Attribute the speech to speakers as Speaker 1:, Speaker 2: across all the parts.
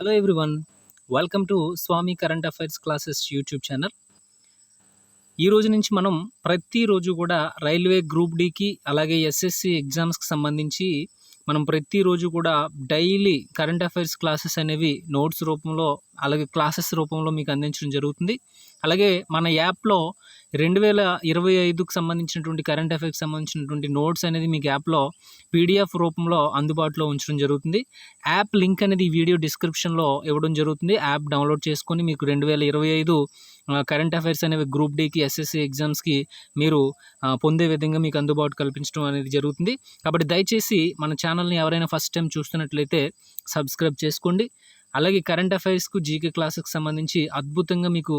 Speaker 1: Hello everyone, welcome to Swami current affairs classes YouTube channel. ఈ రోజు నుంచి మనం ప్రతిరోజు కూడా రైల్వే గ్రూప్ డికి అలాగే ఎస్ఎస్సి ఎగ్జామ్స్కి సంబంధించి మనం ప్రతిరోజు కూడా డైలీ కరెంట్ అఫైర్స్ క్లాసెస్ అనేవి నోట్స్ రూపంలో అలాగే క్లాసెస్ రూపంలో మీకు అందించడం జరుగుతుంది. అలాగే మన యాప్లో 2025కు సంబంధించినటువంటి కరెంట్ అఫైర్స్కి సంబంధించినటువంటి నోట్స్ అనేది మీకు యాప్లో పీడిఎఫ్ రూపంలో అందుబాటులో ఉంచడం జరుగుతుంది. యాప్ లింక్ అనేది ఈ వీడియో డిస్క్రిప్షన్లో ఇవ్వడం జరుగుతుంది. యాప్ డౌన్లోడ్ చేసుకొని మీకు 2025 కరెంట్ అఫైర్స్ అనేవి గ్రూప్ డికి ఎస్ఎస్సి ఎగ్జామ్స్కి మీరు పొందే విధంగా మీకు అందుబాటు కల్పించడం అనేది జరుగుతుంది. కాబట్టి దయచేసి మన ఛానల్ని ఎవరైనా ఫస్ట్ టైం చూస్తున్నట్లయితే సబ్స్క్రైబ్ చేసుకోండి. అలాగే కరెంట్ అఫైర్స్కు జీకే క్లాసెస్కి సంబంధించి అద్భుతంగా మీకు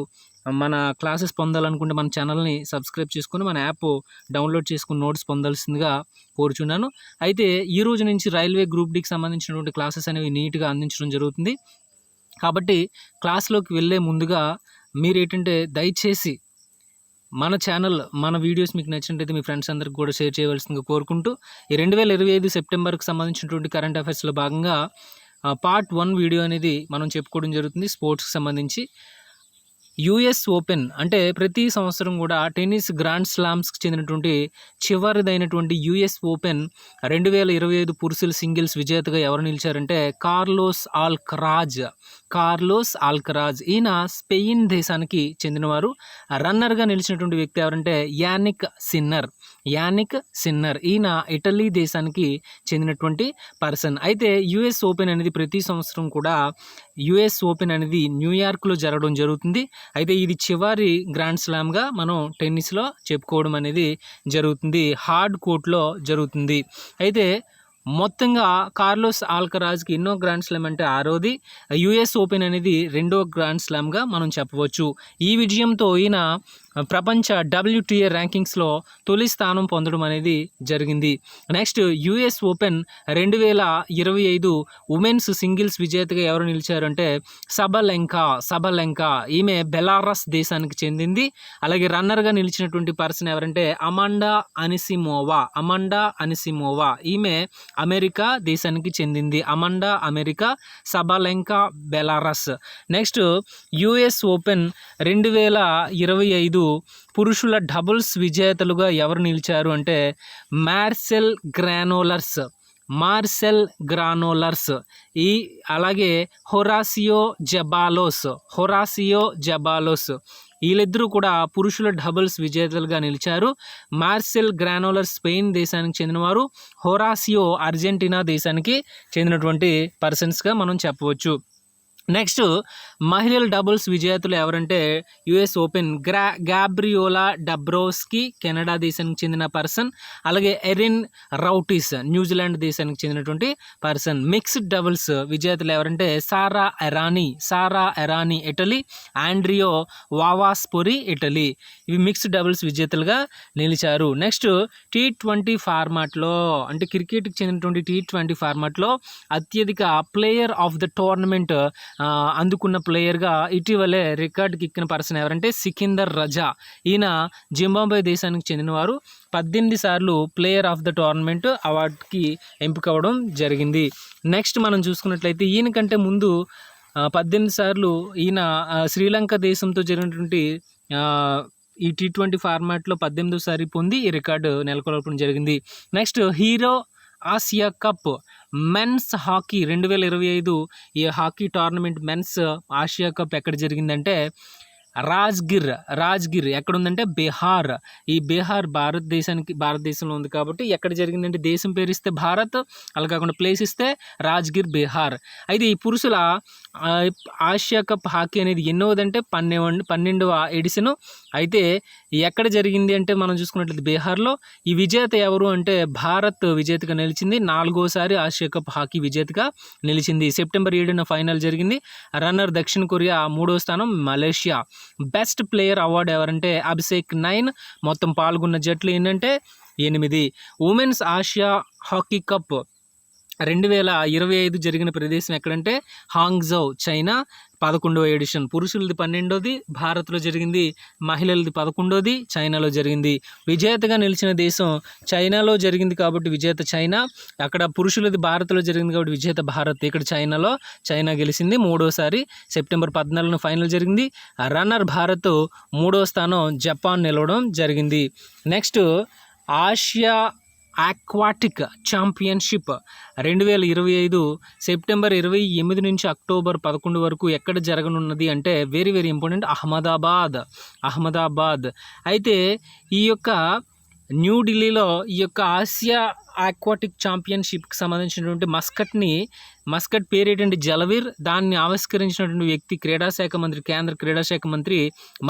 Speaker 1: మన క్లాసెస్ పొందాలనుకుంటే మన ఛానల్ని సబ్స్క్రైబ్ చేసుకొని మన యాప్ డౌన్లోడ్ చేసుకుని నోట్స్ పొందాల్సిందిగా కోరుచున్నాను. అయితే ఈ రోజు నుంచి రైల్వే గ్రూప్ డికి సంబంధించినటువంటి క్లాసెస్ అనేవి నీట్గా అందించడం జరుగుతుంది. కాబట్టి క్లాస్లోకి వెళ్ళే ముందుగా మీరు ఏంటంటే దయచేసి మన ఛానల్ మన వీడియోస్ మీకు నచ్చినట్లయితే మీ ఫ్రెండ్స్ అందరికి కూడా షేర్ చేయవలసిందిగా కోరుకుంటూ ఈ 2025 సెప్టెంబర్కి సంబంధించినటువంటి కరెంట్ అఫైర్స్లో భాగంగా పార్ట్ 1 వీడియో అనేది మనం చెప్పుకోవడం జరుగుతుంది. స్పోర్ట్స్కి సంబంధించి యుఎస్ ఓపెన్ అంటే ప్రతి సంవత్సరం కూడా టెన్నిస్ గ్రాండ్ స్లామ్స్కి చెందినటువంటి చివరిదైనటువంటి యుఎస్ ఓపెన్ 2025 పురుషుల సింగిల్స్ విజేతగా ఎవరు నిలిచారంటే కార్లోస్ ఆల్కరాజ్. ఈయన స్పెయిన్ దేశానికి చెందినవారు. రన్నర్గా నిలిచినటువంటి వ్యక్తి ఎవరంటే యానిక్ సిన్నర్. ఈయన ఇటలీ దేశానికి చెందినటువంటి పర్సన్. అయితే యుఎస్ ఓపెన్ అనేది ప్రతి సంవత్సరం కూడా యుఎస్ ఓపెన్ అనేది న్యూయార్క్లో జరగడం జరుగుతుంది. అయితే ఇది చివరి గ్రాండ్ స్లామ్గా మనం టెన్నిస్లో చెప్పుకోవడం అనేది జరుగుతుంది. హార్డ్ కోర్ట్లో జరుగుతుంది. అయితే మొత్తంగా కార్లోస్ ఆల్కరాజ్కి ఎన్నో గ్రాండ్ స్లామ్ అంటే 6వది, యుఎస్ ఓపెన్ అనేది 2వ గ్రాండ్ స్లామ్గా మనం చెప్పవచ్చు. ఈ విజయంతో ఈయన ప్రపంచ WTA ర్యాంకింగ్స్లో తొలి స్థానం పొందడం అనేది జరిగింది. Next US open 2025 women's singles విజేతగా ఎవరు నిలిచారంటే సబలెంకా. ఈమె బెలారస్ దేశానికి చెందింది. అలాగే రన్నర్గా నిలిచినటువంటి పర్సన్ ఎవరంటే అమాండా అనిసిమోవా. ఈమె అమెరికా దేశానికి చెందింది. America, Sabalenka Belarus. Next US open 2025 పురుషుల డబుల్స్ విజేతలుగా ఎవరు నిలిచారు అంటే మార్సెల్ గ్రానోలర్స్ అలాగే హొరాసియో జబాలోస్ వీళ్ళిద్దరూ కూడా పురుషుల డబుల్స్ విజేతలుగా నిలిచారు. మార్సెల్ గ్రానోలర్ స్పెయిన్ దేశానికి చెందినవారు, హొరాసియో అర్జెంటీనా దేశానికి చెందినటువంటి పర్సన్స్గా మనం చెప్పవచ్చు. నెక్స్ట్ మహిళల డబుల్స్ విజేతలు ఎవరంటే యుఎస్ ఓపెన్ గాబ్రియోలా డబ్రోవ్స్కీ కెనడా దేశానికి చెందిన పర్సన్, అలాగే ఎరిన్ రౌటిస్ న్యూజిలాండ్ దేశానికి చెందినటువంటి పర్సన్. మిక్స్డ్ డబుల్స్ విజేతలు ఎవరంటే సారా ఎరానీ ఇటలీ, ఆండ్రియో వావాస్పోరి ఇటలీ. ఇవి మిక్స్డ్ డబుల్స్ విజేతలుగా నిలిచారు. నెక్స్ట్ T20 ఫార్మాట్లో అంటే క్రికెట్కి చెందినటువంటి T20 ఫార్మాట్లో అత్యధిక ప్లేయర్ ఆఫ్ ద టోర్నమెంట్ అందుకున్న ప్లేయర్గా ఇటీవలే రికార్డుకి ఎక్కిన పర్సన్ ఎవరంటే సికిందర్ రజా. ఈయన జింబాబ్వే దేశానికి చెందినవారు. 18 సార్లు ప్లేయర్ ఆఫ్ ద టోర్నమెంట్ అవార్డుకి ఎంపిక అవ్వడం జరిగింది. నెక్స్ట్ మనం చూసుకున్నట్లయితే ఈయన కంటే ముందు 18 సార్లు ఈయన శ్రీలంక దేశంతో జరిగినటువంటి ఈ T20 ఫార్మాట్లో 18సారి పొంది ఈ రికార్డు నెలకొల్పడం జరిగింది. Next hero Asia cup men's hockey 2025 ఈ hockey tournament men's Asia cup ఎక్కడ జరిగిందంటే రాజ్గిర్ ఎక్కడుందంటే బీహార్. ఈ బీహార్ భారతదేశంలో ఉంది. కాబట్టి ఎక్కడ జరిగిందంటే దేశం పేరు ఇస్తే భారత్, అలా కాకుండా ప్లేస్ ఇస్తే రాజ్గిర్ బీహార్. అయితే ఈ పురుషుల ఆసియా కప్ హాకీ అనేది ఎన్నోదంటే 12వ ఎడిషన్. అయితే ఎక్కడ జరిగింది అంటే మనం చూసుకున్నట్లయితే బీహార్లో. ఈ విజేత ఎవరు అంటే భారత్ విజేతగా నిలిచింది. 4వసారి ఆసియా కప్ హాకీ విజేతగా నిలిచింది. సెప్టెంబర్ 7న ఫైనల్ జరిగింది. రన్నర్ దక్షిణ కొరియా, 3వ స్థానం మలేషియా. బెస్ట్ ప్లేయర్ అవార్డు ఎవరంటే అభిషేక్ 9. మొత్తం పాల్గొన్న జట్లు ఏంటంటే 8. ఉమెన్స్ ఆసియా హాకీ కప్ 2025 జరిగిన ప్రదేశం ఎక్కడంటే హాంగ్జౌ, చైనా. 11వ ఎడిషన్. పురుషులది 12వది భారత్లో జరిగింది, మహిళలది 11వది చైనాలో జరిగింది. విజేతగా నిలిచిన దేశం చైనాలో జరిగింది కాబట్టి విజేత చైనా, అక్కడ పురుషులది భారత్లో జరిగింది కాబట్టి విజేత భారత్. ఇక్కడ చైనా గెలిచింది. 3వసారి సెప్టెంబర్ 14న ఫైనల్ జరిగింది. రన్నర్ భారత్, 3వ స్థానం జపాన్ నిలవడం జరిగింది. Next Asia aquatic championship 2025 September 28 నుంచి అక్టోబర్ 11 వరకు ఎక్కడ జరగనున్నది అంటే వెరీ వెరీ ఇంపార్టెంట్, అహ్మదాబాద్. అయితే ఈ యొక్క న్యూఢిల్లీలో ఈ యొక్క ఆసియా ఆక్వాటిక్ ఛాంపియన్షిప్కి సంబంధించినటువంటి మస్కట్ పేరు ఏంటంటే జలవీర్. దాన్ని ఆవిష్కరించినటువంటి వ్యక్తి కేంద్ర క్రీడాశాఖ మంత్రి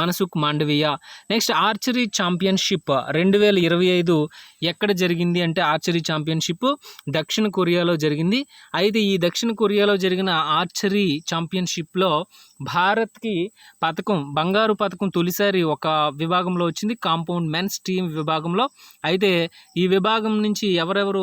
Speaker 1: Mansukh Mandaviya. Next archery championship 2025 ఎక్కడ జరిగింది అంటే ఆర్చరీ ఛాంపియన్షిప్ దక్షిణ కొరియాలో జరిగింది. అయితే ఈ దక్షిణ కొరియాలో జరిగిన ఆర్చరీ ఛాంపియన్షిప్లో భారత్కి బంగారు పథకం తొలిసారి ఒక విభాగంలో వచ్చింది, కాంపౌండ్ మెన్స్ టీమ్ విభాగంలో. అయితే ఈ విభాగం నుంచి ఎవరెవరు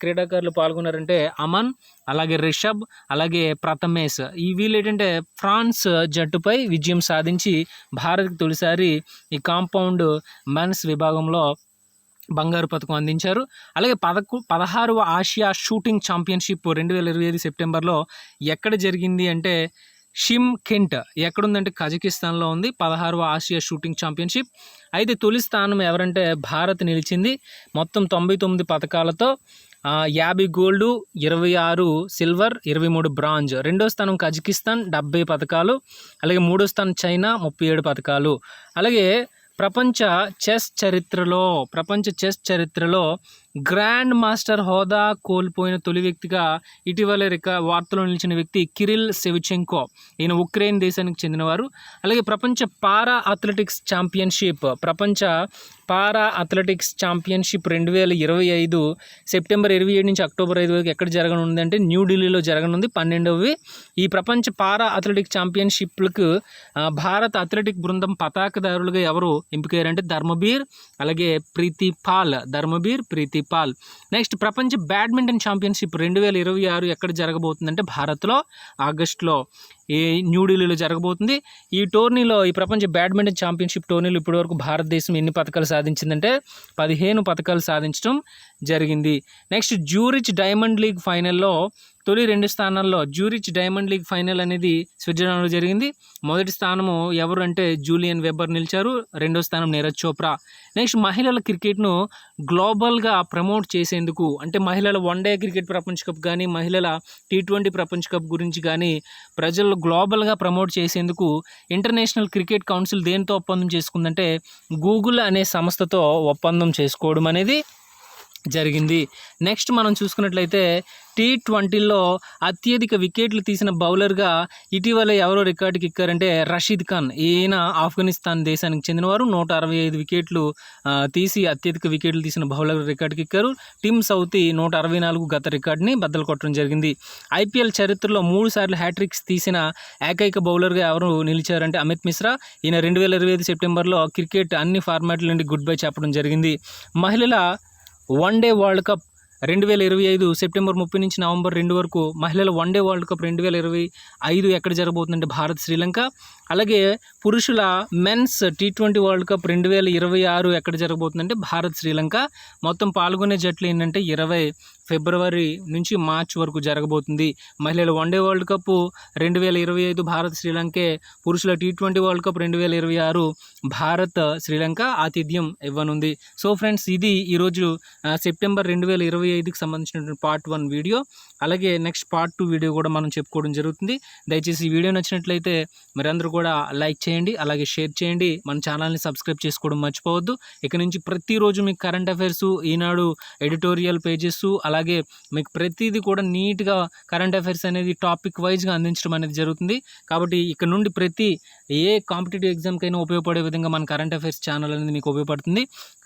Speaker 1: క్రీడాకారులు పాల్గొన్నారంటే అమన్, అలాగే రిషబ్, అలాగే ప్రథమేష్. ఈ వీళ్ళు ఏంటంటే ఫ్రాన్స్ జట్టుపై విజయం సాధించి భారత్కి తొలిసారి ఈ కాంపౌండ్ మెన్స్ విభాగంలో బంగారు పథకం అందించారు. అలాగే 16వ ఆసియా షూటింగ్ ఛాంపియన్షిప్ 2025 సెప్టెంబర్లో ఎక్కడ జరిగింది అంటే షిమ్కెంట్ ఎక్కడుందంటే కజకిస్తాన్లో ఉంది. 16వ ఆసియా షూటింగ్ ఛాంపియన్షిప్. అయితే తొలి స్థానం ఎవరంటే భారత్ నిలిచింది మొత్తం 99 పథకాలతో. 50 గోల్డు, 26 సిల్వర్, 23 బ్రాంజ్. రెండో స్థానం కజకిస్తాన్ 70 పథకాలు. అలాగే మూడో స్థానం చైనా 37 పథకాలు. అలాగే ప్రపంచ చెస్ చరిత్రలో గ్రాండ్ మాస్టర్ హోదా కోల్పోయిన తొలి వ్యక్తిగా ఇటీవల వార్తలో నిలిచిన వ్యక్తి కిరిల్ సెవిచెంకో. ఈయన ఉక్రెయిన్ దేశానికి చెందినవారు. అలాగే ప్రపంచ పారా అథ్లెటిక్స్ ఛాంపియన్షిప్ 2025 సెప్టెంబర్ 27 నుంచి అక్టోబర్ 5 వరకు ఎక్కడ జరగనుంది అంటే న్యూఢిల్లీలో జరగనుంది, 12వవి. ఈ ప్రపంచ పారా అథ్లెటిక్స్ ఛాంపియన్షిప్లకు భారత అథ్లెటిక్ బృందం పతాకదారులుగా ఎవరు ఎంపికయ్యారంటే ధర్మబీర్, అలాగే ప్రీతి పాల్. నెక్స్ట్ ప్రపంచ బ్యాడ్మింటన్ ఛాంపియన్షిప్ 2026 ఎక్కడ జరగబోతుందంటే భారత్లో ఆగస్టులో ఈ న్యూఢిల్లీలో జరగబోతుంది. ఈ ప్రపంచ బ్యాడ్మింటన్ ఛాంపియన్షిప్ టోర్నీలో ఇప్పటివరకు భారతదేశం ఎన్ని పథకాలు సాధించిందంటే 15 పథకాలు సాధించడం జరిగింది. నెక్స్ట్ జ్యూరిచ్ డైమండ్ లీగ్ ఫైనల్లో తొలి 2 స్థానాల్లో జ్యూరిచ్ డైమండ్ లీగ్ ఫైనల్ అనేది స్విట్జర్లాండ్లో జరిగింది. మొదటి స్థానము ఎవరు అంటే జూలియన్ వెబర్ నిలిచారు, రెండో స్థానం నీరజ్ చోప్రా. నెక్స్ట్ మహిళల క్రికెట్ను గ్లోబల్గా ప్రమోట్ చేసేందుకు అంటే మహిళల వన్డే క్రికెట్ ప్రపంచ కప్ కానీ మహిళల T20 ప్రపంచ కప్ గురించి కానీ ప్రజలు గ్లోబల్గా ప్రమోట్ చేసేందుకు ఇంటర్నేషనల్ క్రికెట్ కౌన్సిల్ దేనితో ఒప్పందం చేసుకుందంటే గూగుల్ అనే సంస్థతో ఒప్పందం చేసుకోవడం అనేది జరిగింది. నెక్స్ట్ మనం చూసుకున్నట్లయితే T20లో అత్యధిక వికెట్లు తీసిన బౌలర్గా ఇటీవల ఎవరో రికార్డుకి ఎక్కారంటే రషీద్ ఖాన్. ఈయన ఆఫ్ఘనిస్తాన్ దేశానికి చెందినవారు. 165 వికెట్లు తీసి అత్యధిక వికెట్లు తీసిన బౌలర్ రికార్డుకి ఎక్కారు. టిమ్ సౌతీ 164 గత రికార్డుని బద్దలు కొట్టడం జరిగింది. IPL చరిత్రలో 3 సార్లు హ్యాట్రిక్స్ తీసిన ఏకైక బౌలర్గా ఎవరు నిలిచారంటే అమిత్ మిశ్రా. ఈయన 2025 సెప్టెంబర్లో క్రికెట్ అన్ని ఫార్మాట్ల నుండి గుడ్ బై చెప్పడం జరిగింది. మహిళల వన్డే వరల్డ్ కప్ 2025 సెప్టెంబర్ 30 నుంచి నవంబర్ 2 వరకు మహిళల వన్డే వరల్డ్ కప్ 2025 ఎక్కడ జరగబోతుందంటే భారత్ శ్రీలంక. అలాగే పురుషుల మెన్స్ T20 వరల్డ్ కప్ 2026 ఎక్కడ జరగబోతుందంటే భారత్ శ్రీలంక. మొత్తం పాల్గొనే జట్లు ఏంటంటే 20 ఫిబ్రవరి నుంచి మార్చ్ వరకు జరగబోతుంది. మహిళల వన్డే వరల్డ్ కప్ 2025 భారత్ శ్రీలంకే, పురుషుల T20 world cup 2026 Bharat Sri Lanka ఆతిథ్యం ఇవ్వనుంది. సో ఫ్రెండ్స్, ఇది ఈరోజు సెప్టెంబర్ 2025కి సంబంధించినటువంటి పార్ట్ 1 వీడియో. అలాగే నెక్స్ట్ పార్ట్ 2 వీడియో కూడా మనం చెప్పుకోవడం జరుగుతుంది. దయచేసి ఈ వీడియో నచ్చినట్లయితే మీరందరూ కూడా లైక్ చేయండి, అలాగే షేర్ చేయండి, మన ఛానల్ని సబ్స్క్రైబ్ చేసుకోవడం మర్చిపోవద్దు. ఇక నుంచి ప్రతిరోజు మీకు కరెంట్ అఫైర్స్, ఈనాడు ఎడిటోరియల్ పేజెస్, అలాగే మీకు ప్రతిదీ కూడా నీట్గా కరెంట్ అఫైర్స్ అనేది టాపిక్ వైజ్గా అందించడం అనేది జరుగుతుంది. కాబట్టి ఇక్కడ నుండి ఏ కాంపిటేటివ్ ఎగ్జామ్కైనా ఉపయోగపడే విధంగా మన కరెంట్ అఫైర్స్ ఛానల్ అనేది మీకు ఉపయోగపడుతుంది.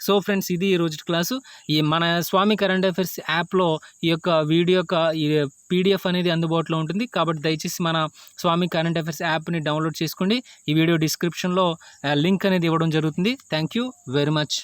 Speaker 1: సో ఫ్రెండ్స్, ఇది ఈ రోజు క్లాసు. ఈ మన స్వామి కరెంట్ అఫైర్స్ యాప్లో ఈ యొక్క వీడియో PDF అనేది అందుబాటులో ఉంటుంది. కాబట్టి దయచేసి మన స్వామి కరెంట్ అఫైర్స్ యాప్ని డౌన్లోడ్ చేసుకోండి. ఈ వీడియో డిస్క్రిప్షన్లో లింక్ అనేది ఇవ్వడం జరుగుతుంది. Thank you very much.